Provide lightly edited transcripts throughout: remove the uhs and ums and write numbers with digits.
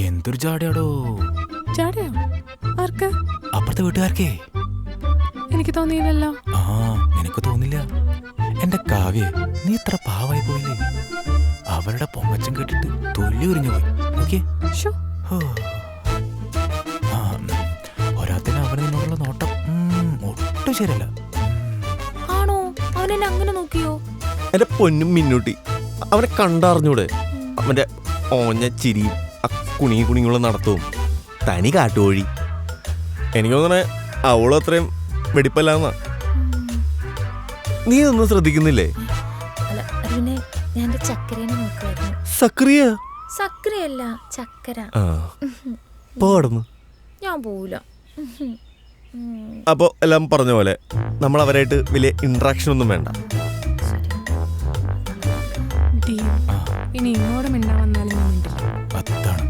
എന്തൊരു ചാടിയാടോ. ചാടിയോ? ആർക്ക്? അപ്പുറത്തെ വീട്ടുകാർക്കേ. എനിക്ക് തോന്നിയില്ലല്ലോ. ആ, നിനക്ക് തോന്നില്ല? എന്റെ കാവ്യ, നീ ഇത്ര പാവായി പോയില്ലേ? അവരുടെ പൊങ്ങച്ചം കേട്ടിട്ട് തൊല്ലി ഉരിഞ്ഞു പോയി. നോക്കിയേ. ഒരാത്തിന് അവന് നിന്നുള്ള നോട്ടം ഒട്ടും ശരിയല്ല. ആണോ? അവനെന്നെ അങ്ങനെ നോക്കിയോ? എന്റെ പൊന്നും മിന്നൂട്ടി, അവനെ കണ്ടറിഞ്ഞൂടെ? അവന്റെ ഓഞ്ഞ ചിരിയും കുണിയുള്ള നടത്തവും തനി കാട്ടുവഴി. എനിക്ക് തോന്നണേ അവളും അത്രയും വെടിപ്പല്ലാന്നാ. നീ ഒന്നും ശ്രദ്ധിക്കുന്നില്ലേ? സക്രിയ? സക്രിയല്ല, ചക്കര. പോടുന്നു. ഞാൻ പോവില്ല. അപ്പൊ എല്ലാം പറഞ്ഞ പോലെ നമ്മൾ അവരായിട്ട് വലിയ ഇന്ററാക്ഷൻ ഒന്നും വേണ്ട. ഇനി ഇങ്ങോട്ട് മിണ്ടാ വന്നാലും ഞാൻ മിണ്ടില്ല. അതാണ്.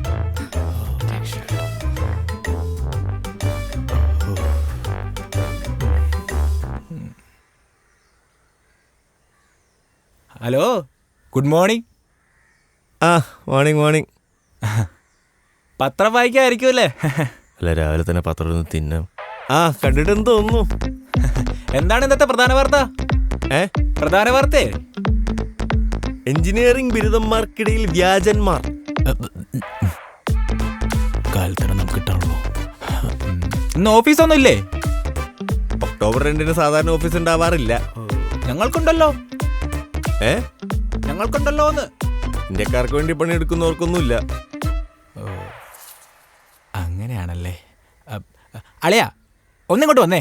Hello, good morning. ആ, മോർണിംഗ് മോർണിംഗ്. പത്രം വായിക്കായിരിക്കുമല്ലേ? അല്ല, രാവിലെ തന്നെ പത്രം തിന്നാം. ആ, കണ്ടിട്ടെന്ന് തോന്നുന്നു. എന്താണ് ഇന്നത്തെ പ്രധാന വാർത്ത? പ്രധാന വാർത്തേ? എഞ്ചിനീയറിംഗ് ബിരുദന്മാർക്കിടയിൽ വ്യാജന്മാർ. കാലത്തരം നമുക്ക് കിട്ടാണല്ലോ. ഇന്ന് ഓഫീസൊന്നും ഇല്ലേ? ഒക്ടോബർ 2 സാധാരണ ഓഫീസ് ഉണ്ടാവാറില്ല. ഞങ്ങൾക്കുണ്ടല്ലോ. ഞങ്ങൾക്കുണ്ടല്ലോ എന്ന്. ഇന്ത്യക്കാർക്ക് വേണ്ടി പണിയെടുക്കുന്നവർക്കൊന്നുമില്ല. അങ്ങനെയാണല്ലേ. അളിയാ, ഒന്നിങ്ങോട്ട് വന്നേ.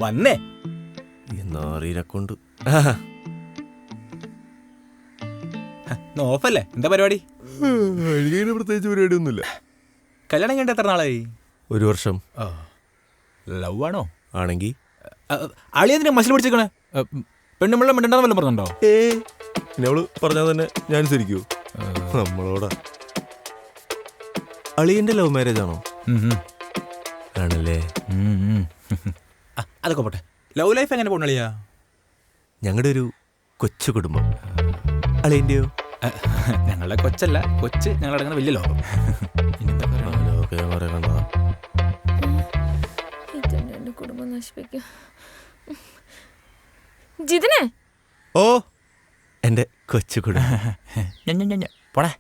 വന്നേ. കൊണ്ട് ഓഫല്ലേ? എന്താ പരിപാടി? പ്രത്യേകിച്ച് പരിപാടിയൊന്നുമില്ല. കല്യാണം കഴിഞ്ഞ എത്ര നാളായി? 1 വർഷം. ലവ് ആണോ? ആണെങ്കി അളിയതിനെ മസിൽ പിടിച്ചേക്കണേ. പെണ്ണുമ്പിള്ള മിണ്ടണ്ടെന്ന് വല്ലതും പറഞ്ഞുണ്ടോ? അവള് പറഞ്ഞാൽ തന്നെ ഞാൻ ശരിക്കൂ. നമ്മളോടാ. അളിയന്റെ ലവ് മാരേജ് ആണോ? ആണല്ലേ. അതൊക്കെ പോട്ടെ. ലവ് ലൈഫ് എങ്ങനെ പോണ അളിയാ? ഞങ്ങളുടെ ഒരു കൊച്ചു കുടുംബം. അളിയന്റെയോ? ഞങ്ങളുടെ കൊച്ചല്ല, കൊച്ച് ഞങ്ങളടങ്ങുന്ന വലിയ ലോകം. കുടുംബം നശിപ്പിക്കും. ജിതിനെ. ഓ, എന്റെ കൊച്ചു കുടുംബം. പോടാ.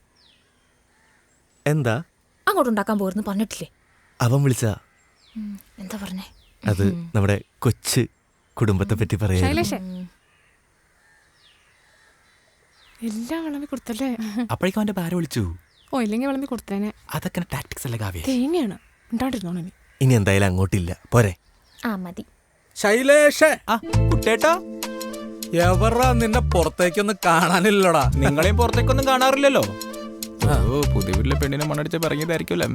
എന്താ അങ്ങോട്ടുണ്ടാക്കാൻ പോയിരുന്നു പറഞ്ഞിട്ടില്ലേ? അവൻ വിളിച്ച. എന്താ പറഞ്ഞേ? അത് നമ്മുടെ കൊച്ചു കുടുംബത്തെ പറ്റി പറയാ. എല്ലാം വിളമ്പി കൊടുത്തല്ലേ? അപ്പോഴേക്കും അവന്റെ ഭാര്യ വിളിച്ചു. ഓ, ഇല്ലെങ്കിൽ വിളമ്പി കൊടുത്തേനെ. അതൊക്കെ ടാക്ടിക്സ് അല്ലേ കാവ്യ? തേങ്ങയാണ്. ഉണ്ടാണ്ടിരുന്നോണ. ഇനി എന്തായാലും അങ്ങോട്ടില്ല, പോരെ? ആ, മതി. ശൈലേഷേ, കുട്ടേട്ടാ, എവറാ നിന്നെ പുറത്തേക്കൊന്നും കാണാനില്ലടാ. നിങ്ങളെയും പുറത്തേക്കൊന്നും കാണാറില്ലല്ലോ. ഓ, പുതിയ വീട്ടിലെ പെണ്ണിനെ മണ്ണടിച്ച് ഇറങ്ങിയതായിരിക്കുമല്ലോ.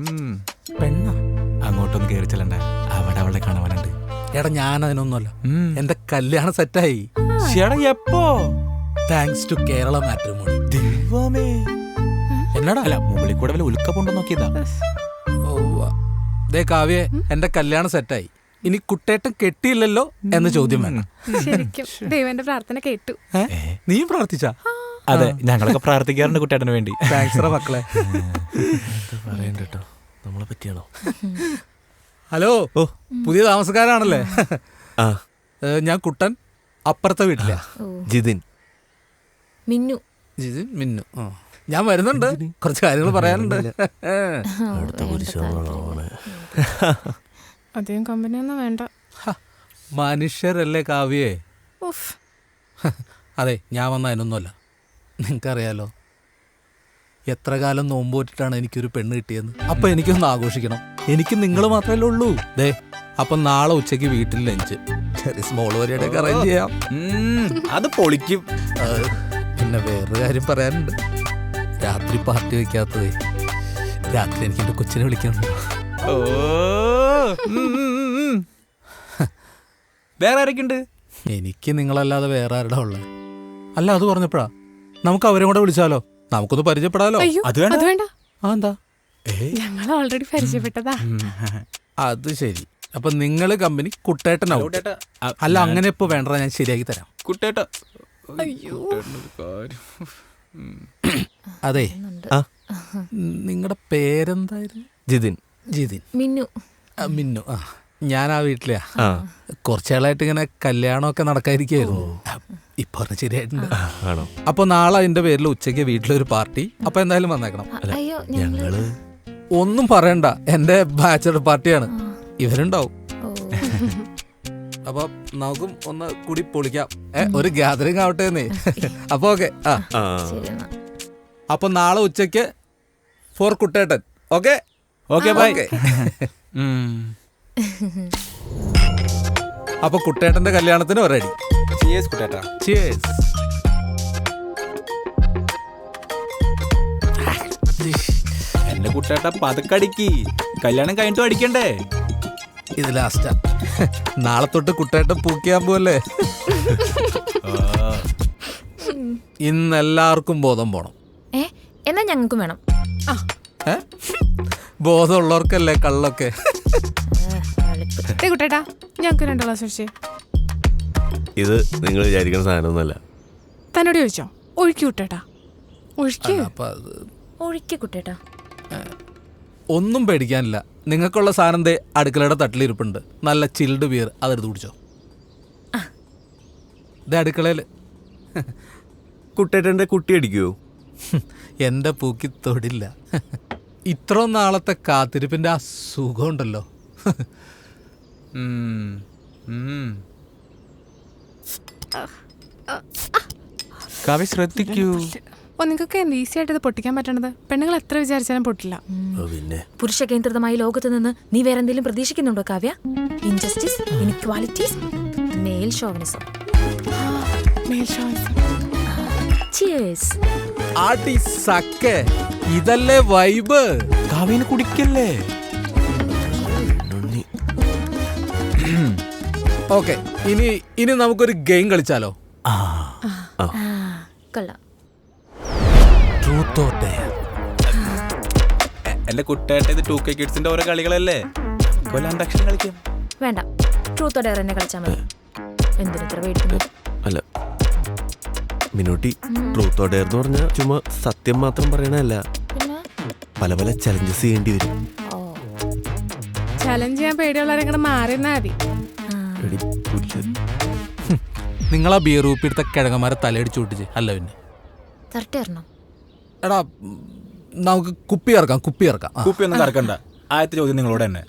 പെണ്ണ അങ്ങോട്ടൊന്നും കയറി ചെല്ലണ്ട, അവിടെ അവളെ കാണാനുണ്ട്. എടാ, ഞാനതിനൊന്നുമല്ല. എന്റെ കല്യാണം സെറ്റായി. എപ്പോ? Thanks to Kerala Matrimony. ദൈവമേ. എന്നടാ? അല്ല, മുകളിൽ കൂടെ വല്ല ഉൽക്കപ്പുണ്ടോ നോക്കിയതാ. ദേ കാവ്യ, എന്റെ കല്യാണം സെറ്റായി. ഇനി കുട്ടേട്ടൻ കെട്ടിയില്ലല്ലോ എന്ന ചോദ്യം വേണം. ശരിക്കും ദൈവന്റെ പ്രാർത്ഥന കേട്ടു. നീയും പ്രാർത്ഥിച്ചാ? അതെ, ഞങ്ങളൊക്കെ പ്രാർത്ഥിക്കാറുണ്ട് കുട്ടേട്ടന് വേണ്ടി. താങ്ക്സ് മക്കളെ. പറയണ്ടോ നമ്മളെ പറ്റിയാണോ? ഹലോ, പുതിയ താമസക്കാരാണല്ലേ? ഞാൻ കുട്ടൻ, അപ്പുറത്തെ വീട്ടിലാ. ജിതിൻ. മിന്നു. ജിതിൻ, മിന്നു. ഞാൻ വരുന്നുണ്ട്, കുറച്ച് കാര്യങ്ങൾ പറയാനുണ്ട്. അധികം കമ്പനിയൊന്നും വേണ്ട. മനുഷ്യരല്ലേ കാവ്യേ? അതെ, ഞാൻ വന്ന അതിനൊന്നുമല്ല. നിങ്ങൾക്കറിയാലോ എത്ര കാലം നോമ്പോറ്റിട്ടാണ് എനിക്കൊരു പെണ്ണ് കിട്ടിയെന്ന്. അപ്പൊ എനിക്കൊന്ന് ആഘോഷിക്കണം. എനിക്ക് നിങ്ങൾ മാത്രമല്ലേ ഉള്ളൂ. ദേ, അപ്പൊ നാളെ ഉച്ചയ്ക്ക് വീട്ടിൽ ലഞ്ച്, ചെറിയ സ്മോൾ പരിപാടിയൊക്കെ അറേഞ്ച് ചെയ്യാം. അത് പൊളിക്കും. പിന്നെ വേറൊരു കാര്യം പറയാനുണ്ട്. രാത്രി പാർട്ടി വെക്കാത്തത്. രാത്രി എനിക്ക് എൻ്റെ കൊച്ചിനെ വിളിക്കണം. വേറെ ആരൊക്കെയുണ്ട്? എനിക്ക് നിങ്ങളല്ലാതെ വേറെ ആരുടെ ഉള്ളത്? അല്ല, അത് പറഞ്ഞപ്പോഴാ നമുക്ക് അവരെ കൂടെ വിളിച്ചാലോ? നമുക്കൊന്ന് പരിചയപ്പെടാലോ. അത് വേണ്ട. എന്താ? ഞങ്ങൾ ഓൾറെഡി പരിചയപ്പെട്ടതാ. അത് ശരി. അപ്പൊ നിങ്ങള് കമ്പനി കുട്ടേട്ടനാവും. കുട്ടേട്ടാ, അല്ല അങ്ങനെ ഇപ്പൊ വേണ്ട, ഞാൻ ശരിയാക്കി തരാം. കുട്ടേട്ടാ. അയ്യോ. അതെ, ആ നിങ്ങളുടെ പേരെന്തായിരുന്നു? ജിതിൻ. ജിതിൻ. മിന്നു. മിന്നു. ആ, ഞാൻ ആ വീട്ടിലെയാ. ആ കുറച്ചാളായിട്ട് ഇങ്ങനെ കല്യാണമൊക്കെ നടക്കാതിരിക്കായിരുന്നു. ഇപ്പൊ പറഞ്ഞ ശരിയായിട്ടുണ്ട്. ആണോ? അപ്പൊ നാളെ അതിന്റെ പേരിൽ ഉച്ചയ്ക്ക് വീട്ടിലൊരു പാർട്ടി. അപ്പൊ എന്തായാലും വന്നേക്കണം. അയ്യോ ഞങ്ങള് ഒന്നും പറയണ്ട, എന്റെ ബാച്ചലർ പാർട്ടിയാണ്. ഇവരുണ്ടാവും. അപ്പൊ നമുക്കും ഒന്ന് കൂടി പൊളിക്കാം. ഒരു ഗ്യാതറിംഗ് ആവട്ടെ എന്നേ. അപ്പൊ ഓക്കെ. ആ, ആ അപ്പൊ നാളെ ഉച്ചയ്ക്ക് ഫോർ കുട്ടേട്ടൻ. Okay okay bye. അപ്പൊ കുട്ടേട്ടന്റെ കല്യാണത്തിന് ഒരടി. Cheers, കുട്ടേട്ടാ. Cheers. എന്റെ കുട്ടേട്ടാ പതുക്കടിക്ക്, കല്യാണം കഴിഞ്ഞിട്ടും അടിക്കണ്ടേ? ഇത് ലാസ്റ്റാ. നാളെ തൊട്ട് കുട്ടേട്ടൻ പൂക്കിയാൻ പോവല്ലേ. ഇന്ന് എല്ലാവർക്കും ബോധം പോണം. എന്നാ ഞങ്ങൾക്കും വേണം. ബോധമുള്ളവർക്കല്ലേ കള്ളൊക്കെ. കുട്ടേട്ടാ ഞങ്ങൾക്ക് 2 ഗ്ലാസ് ഒഴിച്ചേ. ഇത് നിങ്ങൾ വിചാരിക്കുന്ന സാധനമൊന്നുമല്ല. തന്നോട് ചോദിച്ചോ? ഒഴുക്കി കുട്ടേട്ടാ, ഒഴുക്കി. അപ്പൊ അത് ഒഴുക്കി കുട്ടേട്ടാ. ഒന്നും പേടിക്കാനില്ല. നിങ്ങൾക്കുള്ള സാധനം ദേ അടുക്കളയുടെ തട്ടിലിരിപ്പുണ്ട്. നല്ല ചിൽഡ് ബിയർ, അതെടുത്ത് കുടിച്ചോ. ഇത് അടുക്കളയില്. കുട്ടേട്ടന്റെ കുട്ടി അടിക്കുവോ? എന്റെ പൂക്കി തൊടില്ല. ഇത്ര നാളത്തെ കാത്തിരിപ്പിന്റെ ആ സുഖം ഉണ്ടല്ലോ. കാവ്യ ശ്രദ്ധിക്കൂ. നിങ്ങൾക്ക് ഈസി ആയിട്ട് ഇത് പൊട്ടിക്കാൻ പറ്റണത് പെണ്ണുങ്ങൾ എത്ര വിചാരിച്ചാലും പൊട്ടില്ല. പിന്നെ പുരുഷ കേന്ദ്രിതമായ ലോകത്ത് നിന്ന് നീ വേറെ എന്തെങ്കിലും പ്രതീക്ഷിക്കുന്നുണ്ടോ Kavya? Injustice, inequalities, male chauvinism. Cheers. ആട്ടി സക്കെ, ഇതല്ലേ വൈബ്. കാവ്യന് കുടിക്കല്ലേ? ഓക്കെ, ഇനി നമുക്കൊരു ഗെയിം കളിച്ചാലോ? കൊള്ളാം. Truth or dare. എന്റെ കുട്ടേട്ട ഇത് 2K കിഡ്സിന്റെ ഓരോ കളികളല്ലേ? കൊല്ലാണ്ടക്ഷൻ കളിക്കാം. വേണ്ട, ട്രൂത്ത് ഓർ ഡെയർ എന്നെ കളിച്ചാൽ മതി. എന്തിനിത്ര പേടിക്കുന്നത്? അല്ല മിനൂട്ടി, ട്രൂത്ത് ഓർ ഡെയർ എന്ന് പറഞ്ഞാൽ ചുമ്മാ സത്യം മാത്രം പറയണല്ല, പിന്നെ പല പല ചലഞ്ചസ് ചെയ്യേണ്ടി വരും. ഓ, ചലഞ്ച് ചെയ്യാൻ പേടിയുള്ളവരെ ഇങ്ങോട്ട് മാറിയെന്നാ മതി. എടി പുല്ല്. നിങ്ങളാ ബിയർ ഊപ്പിടുത്ത കിഴങ്ങന്മാരെ തലയടിച്ചു വിട്ടിച്ച്. അല്ല പിന്നെ തരട്ടേറണം. എടാ, നമുക്ക് കുപ്പി ഇറക്കാം. കുപ്പിയൊന്നും കറക്കണ്ട. ആദ്യത്തെ ചോദ്യം നിങ്ങളോട് തന്നെ.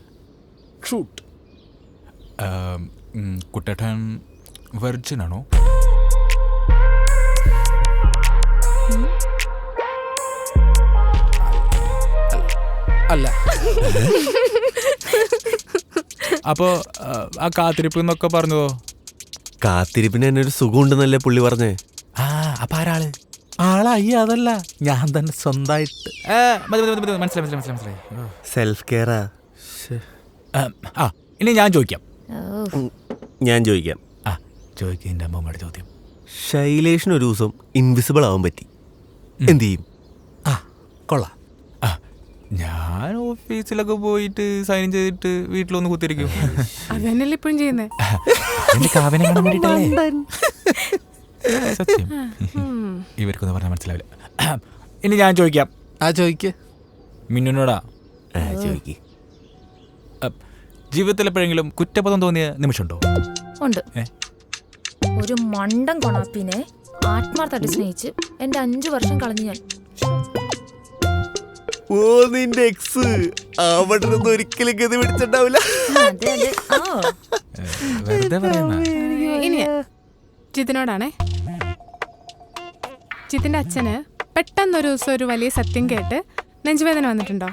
ഷൂട്ട്. കുട്ടേട്ടൻ വെർജിൻ ആണോ? അല്ല. അപ്പോ ആ കാത്തിരിപ്പ് എന്നൊക്കെ പറഞ്ഞതോ? കാത്തിരിപ്പിന് തന്നെ ഒരു സുഖം ഉണ്ടെന്നല്ലേ പുള്ളി പറഞ്ഞേ. അപ്പൊ ആരാള്? ആളായി അതല്ല, ഞാൻ തന്നെ സ്വന്തമായിട്ട്. മനസ്സിലായി. സെൽഫ് കെയറാ. ഇനി ഞാൻ ചോദിക്കാം. ഞാൻ ചോദിക്കാം. ചോദിക്കുന്നതിന്റെ അമ്മമ്മയുടെ ചോദ്യം. ശൈലേഷിന് ഒരു ദിവസം ഇൻവിസിബിൾ ആവാൻ പറ്റി, എന്ത് ചെയ്യും? കൊള്ളാം. ഞാൻ ഓഫീസിലൊക്കെ പോയിട്ട് സൈൻ ചെയ്തിട്ട് വീട്ടിലൊന്ന് കുത്തിരിക്കും. അത് തന്നെയല്ലേ ഇപ്പോഴും ചെയ്യുന്നേ. കാവ്യനെ കാണാൻ വേണ്ടിട്ടല്ലേ? സത്യം. ഇവർക്കൊന്നും പറഞ്ഞാൽ മനസ്സിലാവില്ല. ഇനി ഞാൻ ചോദിക്കാം. ചോദിക്ക്. മിന്നുനോടാ. ചോദിക്ക്. ജീവിതത്തിൽ എപ്പോഴെങ്കിലും കുറ്റബോധം തോന്നിയ നിമിഷമുണ്ടോ? ഉണ്ട്. ഒരു മണ്ടൻ കൊണാപ്പിനെ ആത്മാർത്ഥമായിട്ട് സ്നേഹിച്ച് എന്റെ 5 വർഷം കളഞ്ഞു ഞാൻ. ഓ, നിന്റെ എക്സ് അവിടെ നിന്ന് ഒരിക്കലും ഗതി പിടിച്ചിട്ടുണ്ടാവില്ല. അതെ അതെ. ആ, വെറുതെ പറയുന്ന. ഇനി ജിതിനോടാണേ. ജിതിന്റെ അച്ഛന് പെട്ടെന്നൊരു ദിവസം ഒരു വലിയ സത്യം കേട്ട് നെഞ്ചുവേദന വന്നിട്ടുണ്ടോ?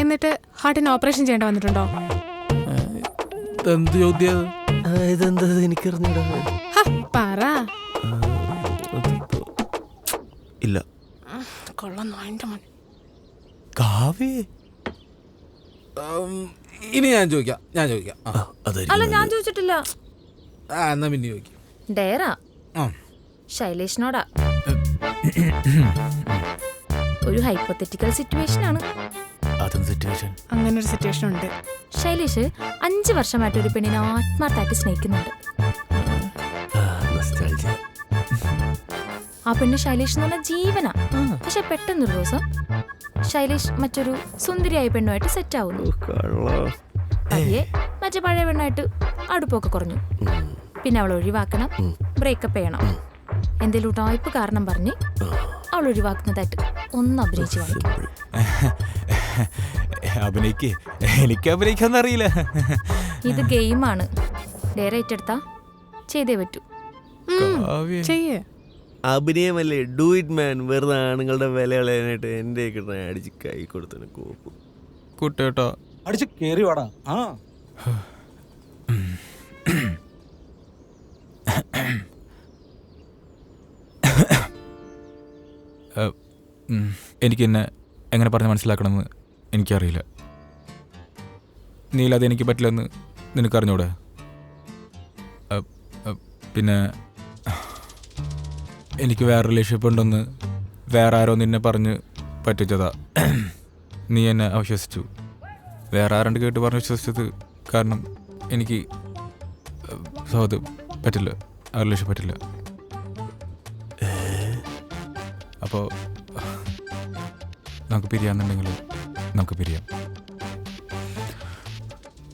എന്നിട്ട് ഹാർട്ടിന് ഓപ്പറേഷൻ ചെയ്യേണ്ട വന്നിട്ടുണ്ടോ? എന്ത് ചോദ്യം? ഇതെന്താ എനിക്കറിഞ്ഞൂടാ. പറ. ഇല്ല. കൊള്ളാം. കാവ്യ, ഇനി ഞാൻ ചോദിക്കാം. അല്ല, ഞാൻ ചോദിച്ചിട്ടില്ല. എന്നാ പിന്നെ ചോദിക്കാം. ഡെയറാ. ശൈലേഷിനോടാ. ഒരു ഹൈപ്പോത്തറ്റിക്കൽ സിറ്റുവേഷൻ ആണ്. അതും സിറ്റുവേഷൻ. അങ്ങനെ ഒരു സിറ്റുവേഷൻ ഉണ്ട്. ശൈലേഷ് 5 വർഷമായിട്ട് ഒരു പെണ്ണിനെ ആത്മാർത്ഥമായിട്ട് സ്നേഹിക്കുന്നുണ്ട്. ആ പെണ്ണ് ശൈലേഷ് എന്ന് പറഞ്ഞ ജീവനാ. പക്ഷെ പെട്ടെന്നൊരു ദിവസം ശൈലേഷ് മറ്റൊരു സുന്ദരിയായ പെണ്ണുമായിട്ട് സെറ്റ് ആവുന്നു. പതിയെ മറ്റേ പഴയ പെണ്ണായിട്ട് അടുപ്പൊക്കെ കുറഞ്ഞു. പിന്നെ അവൾ ഒഴിവാക്കണം, ബ്രേക്കപ്പ് ചെയ്യണം. എന്തെങ്കിലും ടോയ്പ് കാരണം പറഞ്ഞ് അവൾ ഒഴിവാക്കുന്നതായിട്ട് ഒന്ന് അഭിനയിച്ചു കാണിക്കും. അഭിനയിക്ക്, എനിക്ക് അഭിനയിക്കാന്ന് അറിയില്ല. ഇത് ഗെയിമാണ്. ഡയർ ഏറ്റെടുത്താ ചെയ്തേ പറ്റൂ. ചെയ്യേ. അഭിനയമല്ലേ, ഡു ഇറ്റ് മാൻ. വെറുതെ ആണുങ്ങളുടെ വില കളയാനായിട്ട് എൻ്റെ കിട്ടണ അടിച്ച് കൈ കൊടുത്തന കോപ്പ് കുട്ടേട്ടോ അടിച്ച് കേറി വാടാ. ആ എനിക്ക് എന്നെ എങ്ങനെ പറഞ്ഞ് മനസ്സിലാക്കണമെന്ന് എനിക്കറിയില്ല. നീയില്ലാതെ എനിക്ക് പറ്റില്ലെന്ന് നിനക്കറിഞ്ഞൂടെ? പിന്നെ എനിക്ക് വേറെ റിലേഷൻഷിപ്പ് ഉണ്ടെന്ന് വേറെ ആരോ നിന്നെ പറഞ്ഞ് പറ്റിച്ചതാ. നീ എന്നെ അവിശ്വസിച്ചു. വേറെ ആരണ്ട് കേട്ട് പറഞ്ഞ് വിശ്വസിച്ചത് കാരണം എനിക്ക് അത് പറ്റില്ല, ആ റിലേഷൻ പറ്റില്ല. അപ്പോൾ നമുക്ക് പിരിയാന്നുണ്ടെങ്കിൽ നമുക്ക് പിരിയാം.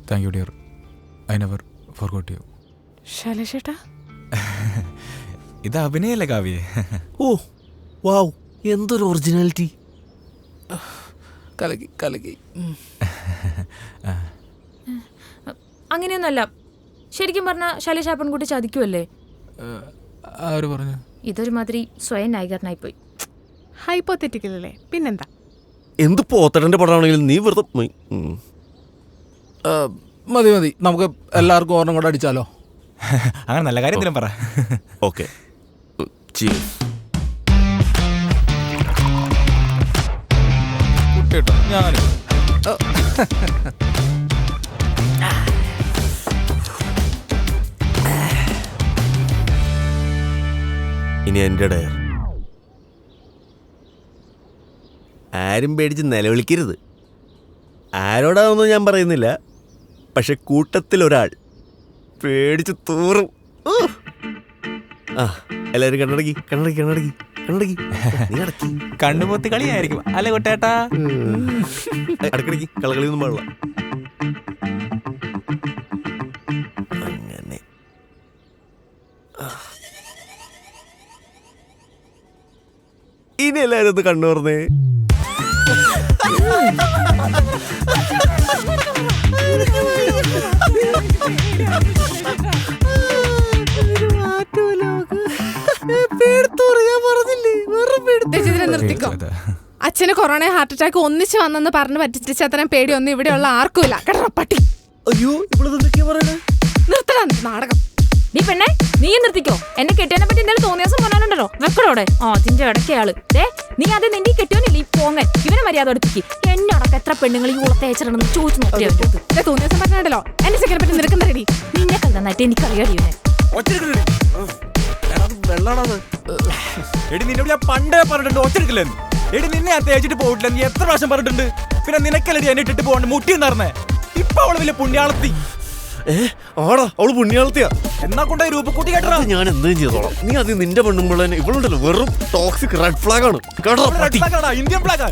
Thank you dear, I never forgot you. ശൈലേഷേട്ടാ, ഇത് അഭിനയല്ലേ കാവ്യേ? ഓ വാവ്, എന്തൊരു ഒറിജിനാലിറ്റി. കലക്കി കലക്കി. അങ്ങനെയൊന്നുമല്ല. ശരിക്കും പറഞ്ഞ ശൈലേഷ് ആ പെൺകുട്ടി ചതിക്കുമല്ലേ? ആര് പറഞ്ഞു? ഇതൊരുമാതിരി സ്വയം നായകനായിപ്പോയി. ഹൈപ്പോത്തറ്റിക്കലല്ലേ, പിന്നെന്താ? എന്ത് പോത്തടന്റെ പടമാണെങ്കിലും നീ വെറുതെ മതി മതി, നമുക്ക് എല്ലാവർക്കും ഓർണം കൂടെ അടിച്ചാലോ? അങ്ങനെ നല്ല കാര്യം എന്തെങ്കിലും പറ. ഓക്കെ. കുട്ടേട്ടോ, ഞാൻ ഇനി എൻ്റെ ഡയർ. ആരും പേടിച്ച് നിലവിളിക്കരുത്. ആരോടാണെന്ന് ഞാൻ പറയുന്നില്ല, പക്ഷെ കൂട്ടത്തിലൊരാൾ പേടിച്ച് തൂറും. ആ, എല്ലാവരും കണ്ണടക്കി കണ്ണടക്കി കണ്ണടക്കി കണ്ണടക്കി നീ അടക്കി. കണ്ണുപൊത്തി കളിയായിരിക്കും അല്ലെ കുട്ടേട്ടാ? അടക്കടക്കി, കളകളിയൊന്നും പാടില്ല. അങ്ങനെ ഇനി എല്ലാവരും ഒന്ന് കണ്ണു പറഞ്ഞേ. നിർത്തിക്കോ. അച്ഛന് കൊറോണ ഹാർട്ട് അറ്റാക്ക് ഒന്നിച്ച് വന്നെന്ന് പറഞ്ഞ് പറ്റിച്ച അത്രയും പേടിയൊന്നും ഇവിടെയുള്ള ആർക്കുമില്ല. കേട്ടോ പട്ടി. അയ്യോ, ഇവളെന്തൊക്കെയാ പറയണേ? നിർത്തടാ നാടകം. നീ പെണ്ണെ, നീ നിർത്തിക്കോ. എന്നെ കെട്ടിയതിനെ പറ്റി എന്തായാലും തോന്നിയാസം പറയാനുണ്ടല്ലോ. വെക്കടോടെ അതിന്റെ ഇടയ്ക്കയാള്. നീ അത് നിന്റെ കെട്ടിയോന്നില്ല ഈ പോങ്ങൻ. ഇവനെ മര്യാദ എടുപ്പിക്ക്. എന്നോടൊക്കെ എത്ര പെണ്ണുങ്ങൾ ഈ ഉളത്തേച്ചറണെന്ന് ചോദിച്ചു നോക്കിയാ തോന്നിയാസം പറഞ്ഞോ. എന്റെ ചെക്കനെ പറ്റി നിൽക്കുന്ന റെഡി. നിന്നെക്കാൾ നന്നായിട്ട് എനിക്കറിയാടി ഇവനെ. എടി നിന്നോട് ഞാൻ പണ്ടേ പറഞ്ഞിട്ടുണ്ട് ഒച്ചെടുക്കില്ലെന്ന്. എടി നിന്നെ ഞാൻ തേച്ചിട്ട് പോയിട്ടില്ല നീ എത്ര പ്രാവശ്യം പറഞ്ഞിട്ടുണ്ട്. പിന്നെ നിനക്കല്ലടി എന്നെ ഇട്ടിട്ട് പോകണ്ട മുട്ടി നടന്നേ. ഇപ്പൊ അവള് വലിയ പുണ്യാളത്തി. ആടാ, അവള് പുണ്യാളത്തിയാ. എന്നാ കൊണ്ടേ രൂപക്കൂട്ടി കേട്ടോ. ഞാൻ എന്തും ചെയ്തോളാം. നീ അത് നിന്റെ പെണ്ണുമ്പോൾ ഇവളുണ്ടല്ലോ വെറും ടോക്സിക് റെഡ് ഫ്ലാഗ് ആണ്. Indian flag.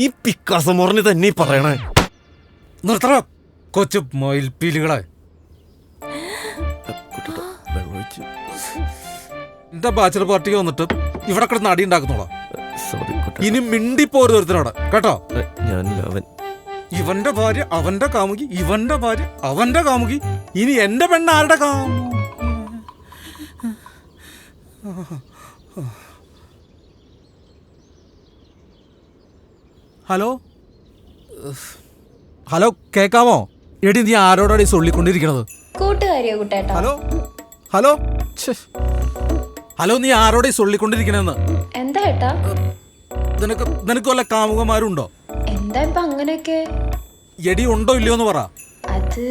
ഈ പിക്കാസം മോറിന് തന്നെ പറയണേ. നിർത്തണോ കൊച്ചു മൊയിൽപ്പീലുകളെ. എന്റെ ബാച്ചലർ പാർട്ടിക്ക് വന്നിട്ട് ഇവിടെ കിടന്ന് അടി ഉണ്ടാക്കുന്നോളാം. ഇനി മിണ്ടിപ്പോരുത്തരോടെ കേട്ടോ. ഇവന്റെ ഭാര്യ അവന്റെ കാമുകി, ഇവന്റെ ഭാര്യ അവന്റെ കാമുകി. ഇനി എന്റെ പെണ്ണ് ആരുടെ കാമുകി? ഹലോ ഹലോ, കേക്കാമോ? എടി നീ ആരോടാണ് ഈ സൊള്ളിക്കൊണ്ടിരിക്കണത്? കൂട്ടുകാരിയോ കുട്ടേട്ടാ? ഹലോ ഹലോ ഹലോ, നീ ആരോടെ സൊള്ളിക്കൊണ്ടിരിക്കണെന്ന്? എന്താ ഏട്ടാ? നിനക്ക് വല്ല കാമുകന്മാരുണ്ടോ? എന്താ ഇപ്പൊ അങ്ങനെയൊക്കെ? എടി ഉണ്ടോ ഇല്ലയോ എന്ന് പറ. അത്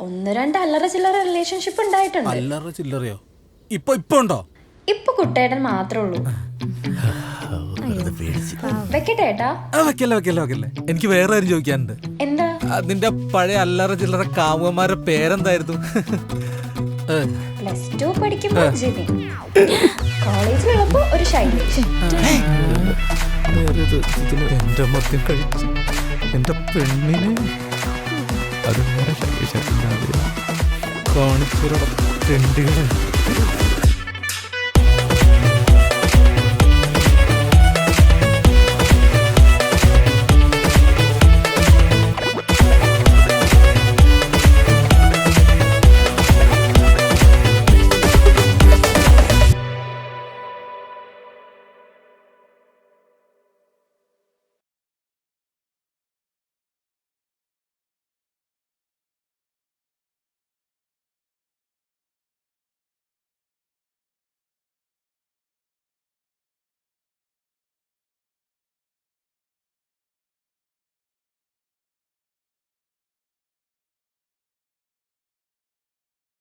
1-2 അല്ലറ ചില്ലറ റിലേഷൻഷിപ്പ് ഉണ്ടായിട്ടുണ്ട്. അല്ലറ ചില്ലറയോ? ഇപ്പൊ ഉണ്ടോ? ഇപ്പൊ കുട്ടേട്ടൻ മാത്രമേ ഉള്ളൂ. വെക്കട്ടെ ഏട്ടാ? വെക്കല്ലേ. എനിക്ക് വേറെ കാര്യം ചോദിക്കാനുണ്ട്. എന്താ? നിന്റെ പഴയ അല്ലറ ചില്ലറ കാമുകന്മാരുടെ പേരെന്തായിരുന്നു? +2 പഠിക്കുമ്പോ ജിനി, കോളേജിലുള്ളപ്പോ ഒരു ശൈലേഷ്. എന്റെ മദ്യം കഴിച്ച് എന്റെ പെണ്ണിനെ അത് വേറെ ശൈലേഷ്. കാണിച്ചു.